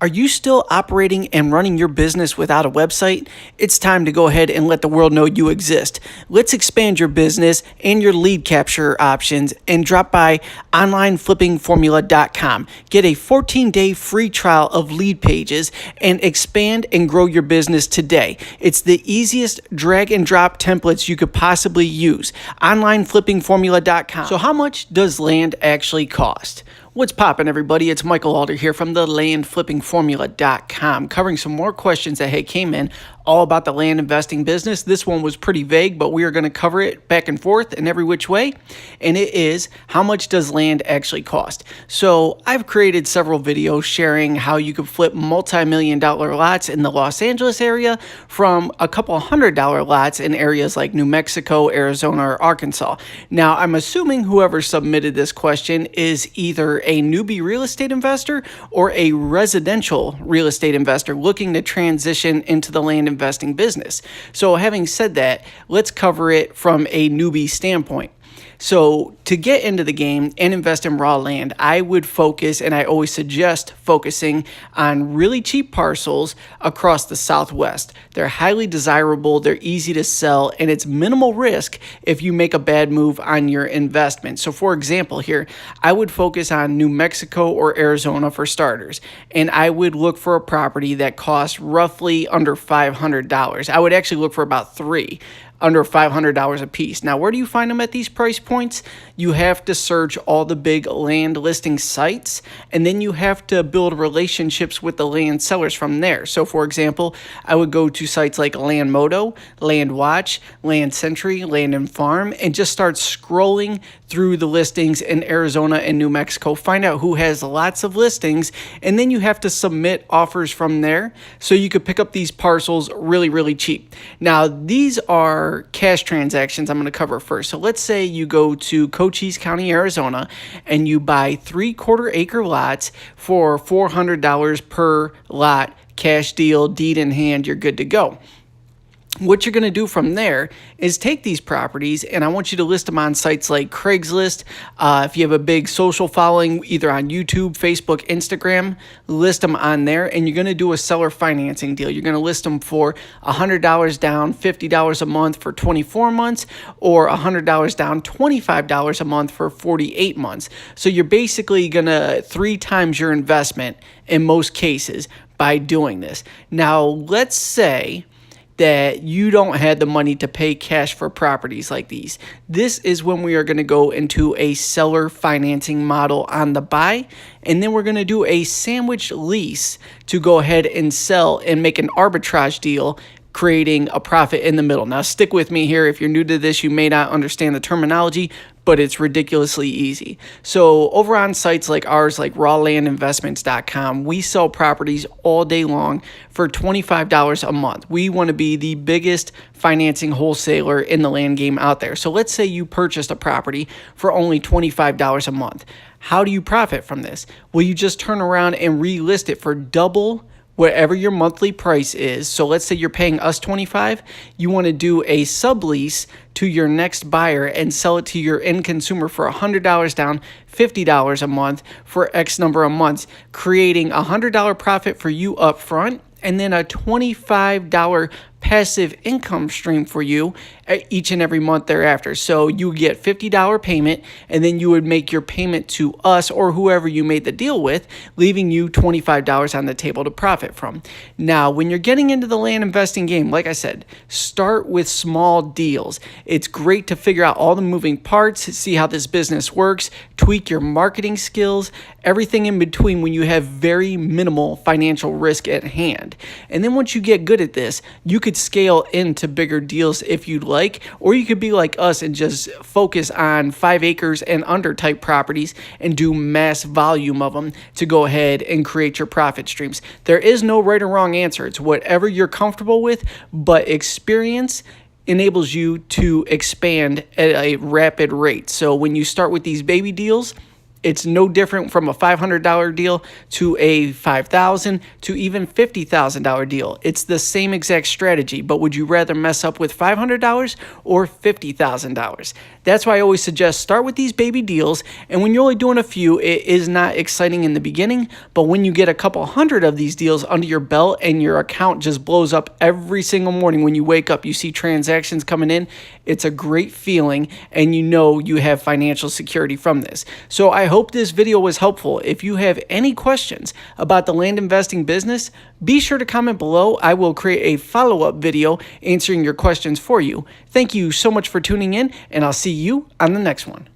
Are you still operating and running your business without a website? It's time to go ahead and let the world know you exist. Let's expand your business and your lead capture options and drop by onlineflippingformula.com. Get a 14-day free trial of lead pages and expand and grow your business today. It's the easiest drag and drop templates you could possibly use. Onlineflippingformula.com. So how much does land actually cost? What's poppin', everybody? It's Michael Alder here from the Landflippingformula.com, covering some more questions that came in all about the land investing business. This one was pretty vague, but we are going to cover it back and forth in every which way. And it is, how much does land actually cost? So I've created several videos sharing how you could flip multi-million-dollar lots in the Los Angeles area from a couple $100 lots in areas like New Mexico, Arizona, or Arkansas. Now, I'm assuming whoever submitted this question is either a newbie real estate investor or a residential real estate investor looking to transition into the land investing business. So having said that, let's cover it from a newbie standpoint. So to get into the game and invest in raw land, I would focus, and I always suggest focusing on really cheap parcels across the Southwest. They're highly desirable, they're easy to sell, and it's minimal risk if you make a bad move on your investment. So for example here, I would focus on New Mexico or Arizona for starters, and I would look for a property that costs roughly under $500. I would actually look for about three under $500 a piece. Now, where do you find them at these price points? You have to search all the big land listing sites, and then you have to build relationships with the land sellers from there. So, for example, I would go to sites like Landmodo, Landwatch, Landcentury, Land and Farm, and just start scrolling through the listings in Arizona and New Mexico. Find out who has lots of listings, and then you have to submit offers from there so you could pick up these parcels really, really cheap. Now, these are cash transactions I'm going to cover first. So let's say you go to Cochise County, Arizona, and you buy 3/4 acre lots for $400 per lot, cash deal, deed in hand, you're good to go. What you're going to do from there is take these properties, and I want you to list them on sites like Craigslist. If you have a big social following, either on YouTube, Facebook, Instagram, list them on there, and you're going to do a seller financing deal. You're going to list them for $100 down, $50 a month for 24 months, or $100 down, $25 a month for 48 months. So you're basically going to 3 times your investment in most cases by doing this. Now, let's say that you don't have the money to pay cash for properties like these. This is when we are going to go into a seller financing model on the buy, and then we're going to do a sandwich lease to go ahead and sell and make an arbitrage deal, creating a profit in the middle. Now, stick with me here. If you're new to this, you may not understand the terminology, but it's ridiculously easy. So over on sites like ours, like rawlandinvestments.com, we sell properties all day long for $25 a month. We want to be the biggest financing wholesaler in the land game out there. So let's say you purchased a property for only $25 a month. How do you profit from this? Well, you just turn around and relist it for double whatever your monthly price is. So let's say you're paying us $25, you want to do a sublease to your next buyer and sell it to your end consumer for $100 down, $50 a month for X number of months, creating a $100 profit for you up front, and then a $25 passive income stream for you each and every month thereafter. So you get $50 payment, and then you would make your payment to us or whoever you made the deal with, leaving you $25 on the table to profit from. Now, when you're getting into the land investing game, like I said, start with small deals. It's great to figure out all the moving parts, see how this business works, tweak your marketing skills, everything in between when you have very minimal financial risk at hand. And then once you get good at this, you could scale into bigger deals if you'd like, or you could be like us and just focus on 5 acres and under type properties and do mass volume of them to go ahead and create your profit streams. There is no right or wrong answer. It's whatever you're comfortable with, but experience enables you to expand at a rapid rate. So when you start with these baby deals, It's no different from a $500 deal to a $5,000 to even $50,000 deal. It's the same exact strategy, but would you rather mess up with $500 or $50,000? That's why I always suggest start with these baby deals, and when you're only doing a few, it is not exciting in the beginning, but when you get a couple hundred of these deals under your belt and your account just blows up every single morning when you wake up, you see transactions coming in, it's a great feeling, and you know you have financial security from this. So I hope this video was helpful. If you have any questions about the land investing business, be sure to comment below. I will create a follow-up video answering your questions for you. Thank you so much for tuning in, and I'll see you on the next one.